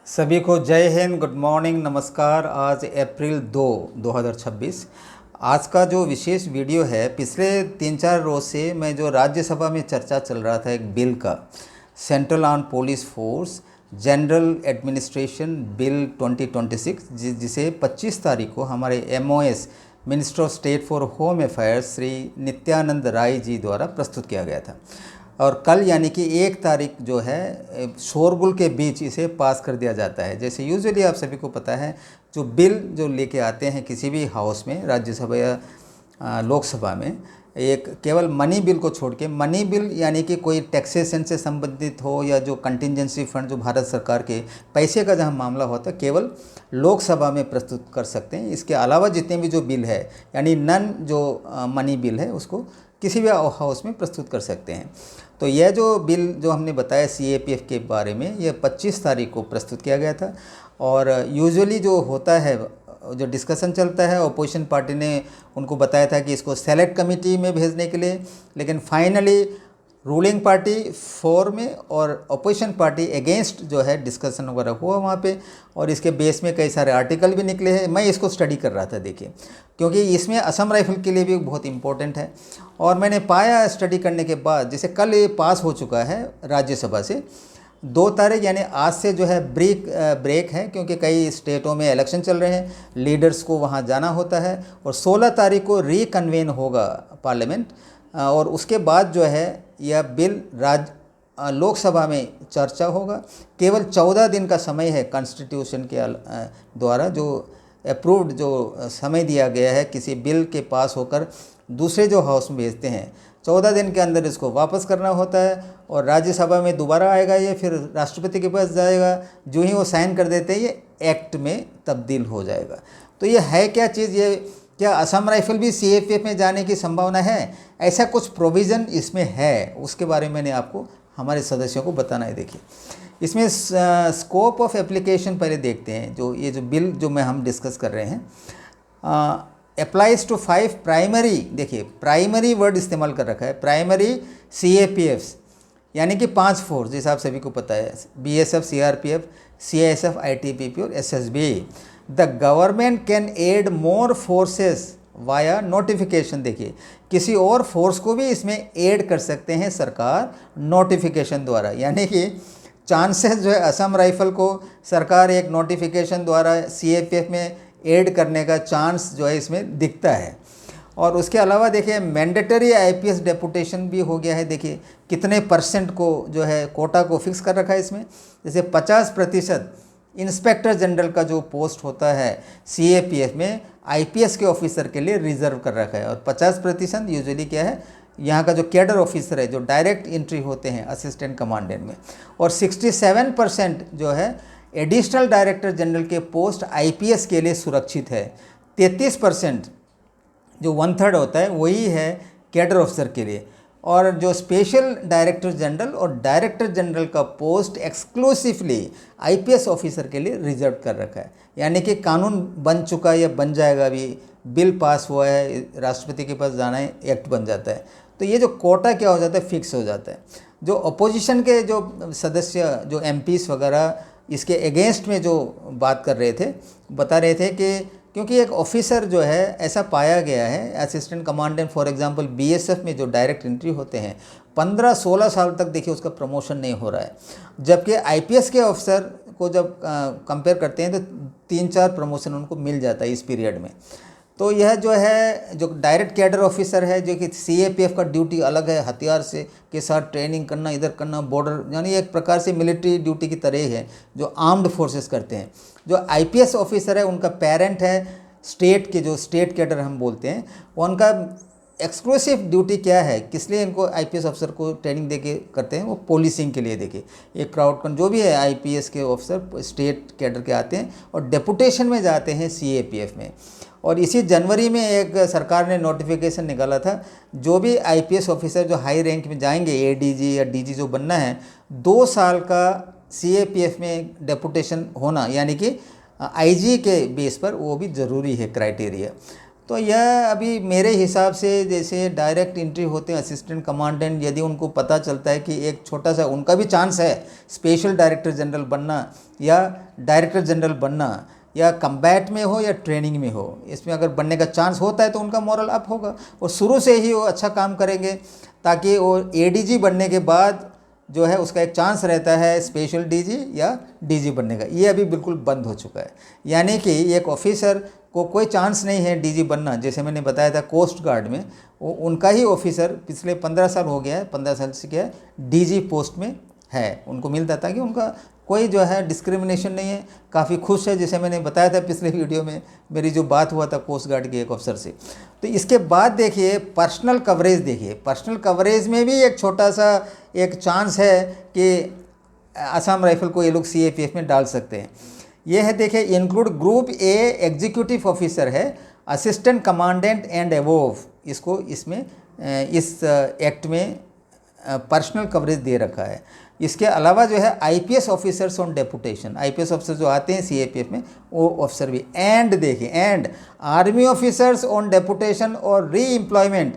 सभी को जय हिंद, गुड मॉर्निंग, नमस्कार। आज अप्रैल 2026। आज का जो विशेष वीडियो है, पिछले 3-4 रोज से मैं जो राज्यसभा में चर्चा चल रहा था एक बिल का, central arm police force general administration bill 2026, जिसे 25 तारीख को हमारे MOS minister of state for home affairs Shri Nityanand Rai ji द्वारा प्रस्तुत किया गया था। और कल यानी कि 1 तारीख जो है शोरगुल के बीच इसे पास कर दिया जाता है। जैसे यूजुअली आप सभी को पता है, जो बिल जो लेके आते हैं किसी भी हाउस में, राज्यसभा या लोकसभा में, एक केवल मनी बिल को छोड़ के, मनी बिल यानी कि कोई टैक्सेशन से संबंधित हो या जो कंटिजेंसी फंड जो भारत सरकार के पैसे का जहाँ मामला होता है, केवल लोकसभा में प्रस्तुत कर सकते हैं। इसके अलावा जितने भी जो बिल है यानी नन जो मनी बिल है उसको किसी भी हाउस में प्रस्तुत कर सकते हैं। तो यह जो बिल जो हमने बताया CAPF के बारे में, यह 25 तारीख को प्रस्तुत किया गया था। और यूजुअली जो होता है, जो डिस्कशन चलता है, अपोजिशन पार्टी ने उनको बताया था कि इसको सेलेक्ट कमेटी में भेजने के लिए, लेकिन फाइनली रूलिंग पार्टी फॉर में और अपोजिशन पार्टी अगेंस्ट जो है डिस्कशन वगैरह हुआ वहाँ पे, और इसके बेस में कई सारे आर्टिकल भी निकले हैं। मैं इसको स्टडी कर रहा था, देखिए, क्योंकि इसमें असम राइफल के लिए भी बहुत इम्पोर्टेंट है। और मैंने पाया स्टडी करने के बाद, जैसे कल ये पास हो चुका है राज्यसभा से, 2 तारीख यानी आज से जो है ब्रेक है, क्योंकि कई स्टेटों में इलेक्शन चल रहे हैं, लीडर्स को वहाँ जाना होता है। और 16 तारीख को रिकन्वेन होगा पार्लियामेंट, और उसके बाद जो है यह बिल लोकसभा में चर्चा होगा। केवल 14 दिन का समय है कॉन्स्टिट्यूशन के द्वारा जो अप्रूव्ड जो समय दिया गया है किसी बिल के पास होकर दूसरे जो हाउस में भेजते हैं, 14 दिन के अंदर इसको वापस करना होता है और राज्यसभा में दोबारा आएगा ये, फिर राष्ट्रपति के पास जाएगा। जो ही वो साइन कर देते हैं ये एक्ट में तब्दील हो जाएगा। तो ये है क्या चीज़, ये क्या असम राइफल भी CAPF में जाने की संभावना है? ऐसा कुछ प्रोविज़न इसमें है, उसके बारे में मैंने आपको हमारे सदस्यों को बताना है। देखिए, इसमें स्कोप ऑफ एप्लीकेशन पहले देखते हैं। जो ये जो बिल जो हम डिस्कस कर रहे हैं, अप्लाइज टू 5 प्राइमरी, देखिए प्राइमरी वर्ड इस्तेमाल कर रखा है, प्राइमरी CAPFs, यानी कि 5 फोर्स, जैसे आप सभी को पता है, BSF, CRPF, CISF, ITBP और SSB। The government can add more forces via notification. देखिए, किसी और फोर्स को भी इसमें ऐड कर सकते हैं सरकार नोटिफिकेशन द्वारा, यानी कि चांसेस जो है असम राइफल को सरकार एक नोटिफिकेशन द्वारा CAPF में ऐड करने का चांस जो है इसमें दिखता है। और उसके अलावा देखिए, मैंडेटरी IPS डेपुटेशन भी हो गया है। देखिए कितने % को जो है कोटा को फिक्स कर रखा है इसमें, जैसे 50% इंस्पेक्टर जनरल का जो पोस्ट होता है CAPF में IPS के ऑफिसर के लिए रिजर्व कर रखा है। और 50% यूजुअली क्या है, यहाँ का जो कैडर ऑफिसर है जो डायरेक्ट एंट्री होते हैं असिस्टेंट कमांडेंट में। और 67% जो है एडिशनल डायरेक्टर जनरल के पोस्ट IPS के लिए सुरक्षित है। 33% जो 1/3 होता है वही है कैडर ऑफिसर के लिए। और जो स्पेशल डायरेक्टर जनरल और डायरेक्टर जनरल का पोस्ट एक्सक्लूसिवली IPS ऑफिसर के लिए रिजर्व कर रखा है, यानी कि कानून बन चुका है या बन जाएगा। अभी बिल पास हुआ है, राष्ट्रपति के पास जाना है, एक्ट बन जाता है। तो ये जो कोटा क्या हो जाता है, फिक्स हो जाता है। जो अपोजिशन के जो सदस्य जो MPs वगैरह इसके अगेंस्ट में जो बात कर रहे थे, बता रहे थे कि क्योंकि एक ऑफिसर जो है ऐसा पाया गया है, assistant commandant for example BSF में जो डायरेक्ट एंट्री होते हैं, 15-16 साल तक देखिए उसका प्रमोशन नहीं हो रहा है। जबकि IPS के ऑफिसर को जब कंपेयर करते हैं तो 3-4 प्रमोशन उनको मिल जाता है इस पीरियड में। तो यह जो है जो डायरेक्ट कैडर ऑफिसर है, जो कि CAPF का ड्यूटी अलग है, हथियार से के साथ ट्रेनिंग करना, इधर करना, बॉर्डर, यानी एक प्रकार से मिलिट्री ड्यूटी की तरह है जो आर्म्ड फोर्सेस करते हैं। जो IPS ऑफिसर है उनका पेरेंट है स्टेट के, जो स्टेट कैडर हम बोलते हैं, उनका एक्सक्लूसिव ड्यूटी क्या है, किस लिए इनको IPS ऑफिसर को ट्रेनिंग देके करते हैं, वो पुलिसिंग के लिए। देखिए एक क्राउड जो भी है IPS के ऑफिसर स्टेट कैडर के आते हैं और डेपुटेशन में जाते हैं CAPF में। और इसी जनवरी में एक सरकार ने नोटिफिकेशन निकाला था, जो भी IPS ऑफिसर जो हाई रैंक में जाएंगे, ADG या DG जो बनना है, 2 साल का CAPF में डेपुटेशन होना, यानी कि IG के बेस पर वो भी ज़रूरी है क्राइटेरिया। तो यह अभी मेरे हिसाब से जैसे डायरेक्ट एंट्री होते हैं असिस्टेंट कमांडेंट, यदि उनको पता चलता है कि एक छोटा सा उनका भी चांस है स्पेशल डायरेक्टर जनरल बनना या डायरेक्टर जनरल बनना, या कम्बैट में हो या ट्रेनिंग में हो, इसमें अगर बनने का चांस होता है तो उनका मोरल अप होगा और शुरू से ही वो अच्छा काम करेंगे, ताकि वो एडीजी बनने के बाद जो है उसका एक चांस रहता है स्पेशल डीजी या डीजी बनने का। ये अभी बिल्कुल बंद हो चुका है, यानी कि एक ऑफिसर को कोई चांस नहीं है डीजी बनना। जैसे मैंने बताया था कोस्ट गार्ड में, वो उनका ही ऑफिसर पिछले 15 साल हो गया है, 15 साल से क्या है डीजी पोस्ट में है, उनको मिलता था कि उनका कोई जो है डिस्क्रिमिनेशन नहीं है, काफ़ी खुश है। जैसे मैंने बताया था पिछले वीडियो में मेरी जो बात हुआ था कोस्ट गार्ड के एक अफसर से। तो इसके बाद देखिए पर्सनल कवरेज, देखिए पर्सनल कवरेज में भी एक छोटा सा एक चांस है कि असम राइफल को ये लोग सीएपीएफ में डाल सकते हैं। ये है देखिए include group A executive officer है, असिस्टेंट कमांडेंट एंड अबोव, इसको इसमें इस एक्ट में पर्सनल कवरेज दे रखा है। इसके अलावा जो है IPS officers on deputation, IPS officer जो आते हैं सीएपीएफ में वो ऑफिसर भी, एंड देखिए and army officers on deputation और री एम्प्लॉयमेंट,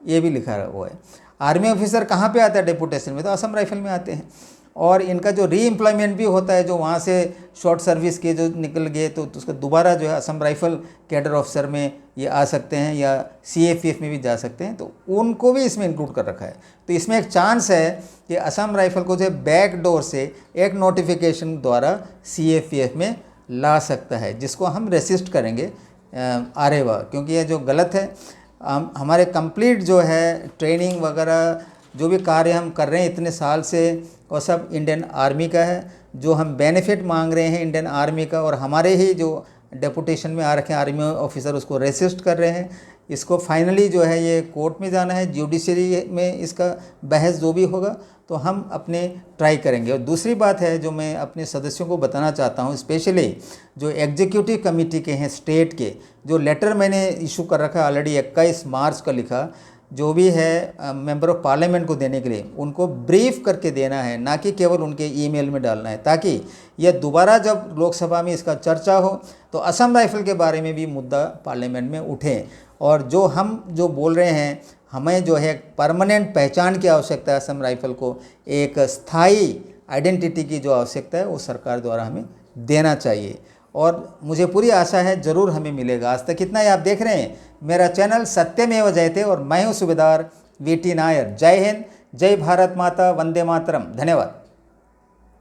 ये भी लिखा हुआ है। आर्मी ऑफिसर कहाँ पे आता है डेपुटेशन में, तो असम राइफल में आते हैं। और इनका जो री एम्प्लॉयमेंट भी होता है, जो वहाँ से शॉर्ट सर्विस के जो निकल गए तो उसका दोबारा जो है असम राइफल कैडर ऑफिसर में ये आ सकते हैं या सीएपीएफ में भी जा सकते हैं, तो उनको भी इसमें इंक्लूड कर रखा है। तो इसमें एक चांस है कि असम राइफल को जो बैक डोर से एक नोटिफिकेशन द्वारा सीएपीएफ में ला सकता है, जिसको हम रेसिस्ट करेंगे आरेवा, क्योंकि ये जो गलत है। हमारे कंप्लीट जो है ट्रेनिंग वगैरह जो भी कार्य हम कर रहे हैं इतने साल से, और सब इंडियन आर्मी का है। जो हम बेनिफिट मांग रहे हैं इंडियन आर्मी का, और हमारे ही जो डेपुटेशन में आ रखे हैं आर्मी ऑफिसर उसको रेसिस्ट कर रहे हैं। इसको फाइनली जो है ये कोर्ट में जाना है, जुडिशरी में इसका बहस जो भी होगा तो हम अपने ट्राई करेंगे। और दूसरी बात है जो मैं अपने सदस्यों को बताना चाहता हूँ, स्पेशली जो एग्जीक्यूटिव कमेटी के हैं स्टेट के, जो लेटर मैंने इशू कर रखा है ऑलरेडी 21 मार्च का लिखा, जो भी है मेंबर ऑफ पार्लियामेंट को देने के लिए उनको ब्रीफ करके देना है, ना कि केवल उनके ईमेल में डालना है, ताकि यह दोबारा जब लोकसभा में इसका चर्चा हो तो असम राइफल के बारे में भी मुद्दा पार्लियामेंट में उठे। और जो हम जो बोल रहे हैं, हमें जो है परमानेंट पहचान की आवश्यकता है, असम राइफल को एक स्थायी आइडेंटिटी की जो आवश्यकता है वो सरकार द्वारा हमें देना चाहिए। और मुझे पूरी आशा है ज़रूर हमें मिलेगा। आज तक इतना ही आप देख रहे हैं मेरा चैनल सत्यमेव जयते, और मैं हूँ सूबेदार वीटी नायर। जय हिंद, जय भारत माता, वंदे मातरम। धन्यवाद।